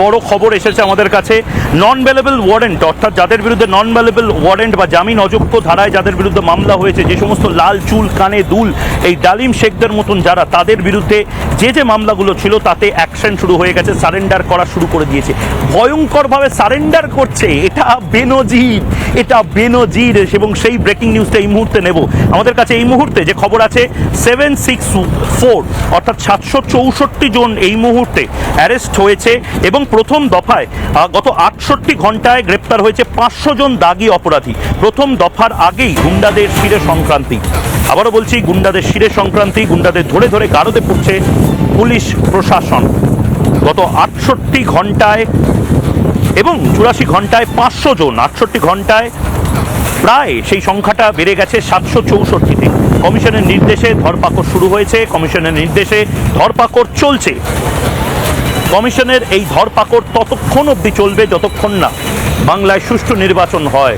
বড় খবর এসেছে আমাদের কাছে। নন বেলেবল ওয়ারেন্ট, অর্থাৎ যাদের বিরুদ্ধে নন বেলেবল ওয়ারেন্ট বা জামিন অযোগ্য ধারায় যাদের বিরুদ্ধে মামলা হয়েছে, যে সমস্ত লাল চুল কানে দুল এই ডালিম শেখদের মতন যারা, তাদের বিরুদ্ধে যে মামলাগুলো ছিল তাতে অ্যাকশন শুরু হয়ে গেছে, সারেন্ডার করা শুরু করে দিয়েছে। ভয়ঙ্করভাবে সারেন্ডার করছে, এটা বেনজির, এটা বেনজির। এবং সেই ব্রেকিং নিউজটা এই মুহূর্তে নেব। আমাদের কাছে এই মুহূর্তে যে খবর আছে, 764 অর্থাৎ 764 জন এই মুহূর্তে অ্যারেস্ট হয়েছে এবং প্রথম দফায় গত 68 ঘন্টায় গ্রেপ্তার হয়েছে 500 জন দাগি অপরাধী। প্রথম দফার আগেই গুন্ডাদের শিরে সংক্রান্তি, আবারও বলছি গুন্ডাদের শিরে সংক্রান্তি, গুন্ডাদের ধরে ধরে গারদে পড়ছে পুলিশ প্রশাসন। গত 68 ঘন্টায় এবং 84 ঘন্টায় 500 জন, 68 ঘন্টায় প্রায় সেই সংখ্যাটা বেড়ে গেছে 764-তে। কমিশনের নির্দেশে ধরপাকড় শুরু হয়েছে, কমিশনের নির্দেশে ধরপাকড় চলছে। কমিশনের এই ধরপাকড় ততক্ষণ অবধি চলবে যতক্ষণ না বাংলায় সুষ্ঠু নির্বাচন হয়।